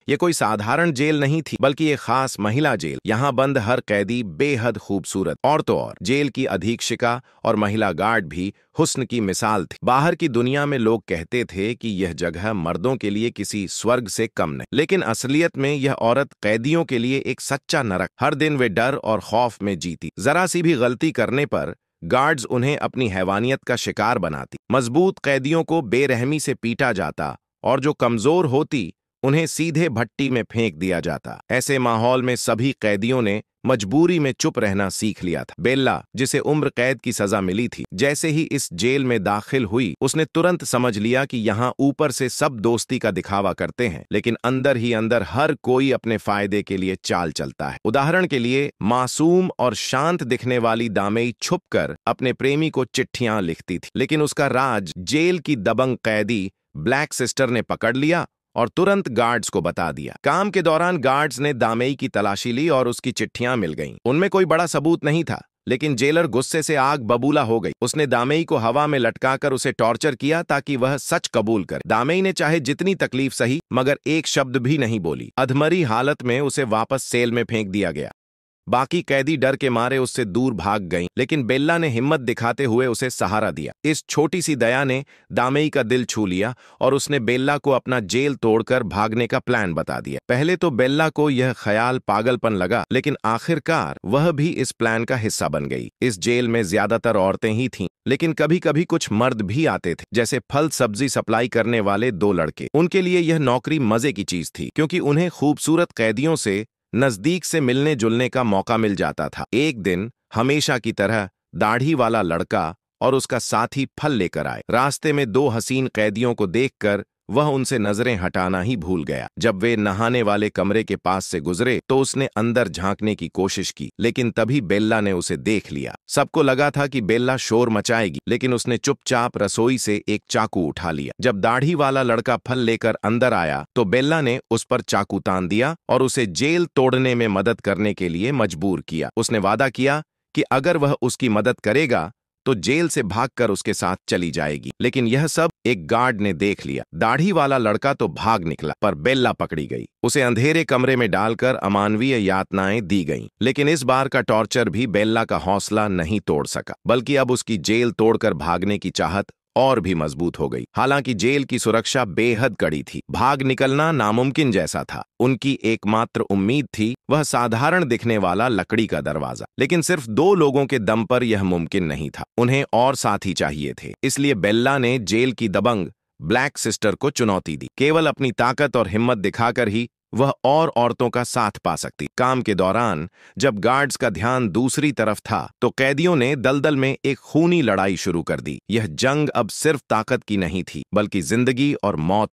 ये कोई साधारण जेल नहीं थी, बल्कि एक खास महिला जेल। यहाँ बंद हर कैदी बेहद खूबसूरत, और तो और जेल की अधीक्षिका और महिला गार्ड भी हुस्न की मिसाल थी। बाहर की दुनिया में लोग कहते थे कि यह जगह मर्दों के लिए किसी स्वर्ग से कम नहीं, लेकिन असलियत में यह औरत कैदियों के लिए एक सच्चा नरक। हर दिन वे डर और खौफ में जीती। जरा सी भी गलती करने पर गार्ड्स उन्हें अपनी हैवानियत का शिकार बनाती। मजबूत कैदियों को बेरहमी से पीटा जाता और जो कमजोर होती उन्हें सीधे भट्टी में फेंक दिया जाता। ऐसे माहौल में सभी कैदियों ने मजबूरी में चुप रहना सीख लिया था। बेल्ला, जिसे उम्र कैद की सजा मिली थी, जैसे ही इस जेल में दाखिल हुई उसने तुरंत समझ लिया कि यहाँ ऊपर से सब दोस्ती का दिखावा करते हैं, लेकिन अंदर ही अंदर हर कोई अपने फायदे के लिए चाल चलता है। उदाहरण के लिए मासूम और शांत दिखने वाली दामेई छुपकर अपने प्रेमी को चिट्ठियां लिखती थी, लेकिन उसका राज जेल की दबंग कैदी ब्लैक सिस्टर ने पकड़ लिया और तुरंत गार्ड्स को बता दिया। काम के दौरान गार्ड्स ने दामेई की तलाशी ली और उसकी चिट्ठियां मिल गईं। उनमें कोई बड़ा सबूत नहीं था, लेकिन जेलर गुस्से से आग बबूला हो गई। उसने दामेई को हवा में लटकाकर उसे टॉर्चर किया ताकि वह सच कबूल करे। दामेई ने चाहे जितनी तकलीफ सही, मगर एक शब्द भी नहीं बोली। अधमरी हालत में उसे वापस सेल में फेंक दिया गया। बाकी कैदी डर के मारे उससे दूर भाग गईं, लेकिन बेल्ला ने हिम्मत दिखाते हुए उसे सहारा दिया। इस छोटी सी दया ने दामेई का दिल छू लिया और उसने बेल्ला को अपना जेल तोड़कर भागने का प्लान बता दिया। पहले तो बेल्ला को यह ख्याल पागलपन लगा, लेकिन आखिरकार वह भी इस प्लान का हिस्सा बन गई। इस जेल में ज्यादातर औरतें ही थीं, लेकिन कभी कभी कुछ मर्द भी आते थे, जैसे फल सब्जी सप्लाई करने वाले 2 लड़के। उनके लिए यह नौकरी मजे की चीज थी, क्योंकि उन्हें खूबसूरत कैदियों से नजदीक से मिलने जुलने का मौका मिल जाता था। एक दिन हमेशा की तरह दाढ़ी वाला लड़का और उसका साथी फल लेकर आए। रास्ते में 2 हसीन कैदियों को देखकर वह उनसे नजरें हटाना ही भूल गया। जब वे नहाने वाले कमरे के पास से गुजरे तो उसने अंदर झांकने की कोशिश की, लेकिन तभी बेल्ला ने उसे देख लिया। सबको लगा था कि बेल्ला शोर मचाएगी, लेकिन उसने चुपचाप रसोई से एक चाकू उठा लिया। जब दाढ़ी वाला लड़का फल लेकर अंदर आया तो बेल्ला ने उस पर चाकू तान दिया और उसे जेल तोड़ने में मदद करने के लिए मजबूर किया। उसने वादा किया कि अगर वह उसकी मदद करेगा तो जेल से भागकर उसके साथ चली जाएगी, लेकिन यह सब एक गार्ड ने देख लिया। दाढ़ी वाला लड़का तो भाग निकला, पर बेल्ला पकड़ी गई। उसे अंधेरे कमरे में डालकर अमानवीय यातनाएं दी गईं, लेकिन इस बार का टॉर्चर भी बेल्ला का हौसला नहीं तोड़ सका, बल्कि अब उसकी जेल तोड़कर भागने की चाहत और भी मजबूत हो गई। हालांकि जेल की सुरक्षा बेहद कड़ी थी, भाग निकलना नामुमकिन जैसा था। उनकी एकमात्र उम्मीद थी वह साधारण दिखने वाला लकड़ी का दरवाजा, लेकिन सिर्फ 2 लोगों के दम पर यह मुमकिन नहीं था। उन्हें और साथी चाहिए थे। इसलिए बेल्ला ने जेल की दबंग ब्लैक सिस्टर को चुनौती दी। केवल अपनी ताकत और हिम्मत दिखाकर ही वह और औरतों का साथ पा सकती। काम के दौरान जब गार्ड्स का ध्यान दूसरी तरफ था तो कैदियों ने दलदल में एक खूनी लड़ाई शुरू कर दी। यह जंग अब सिर्फ ताकत की नहीं थी, बल्कि जिंदगी और मौत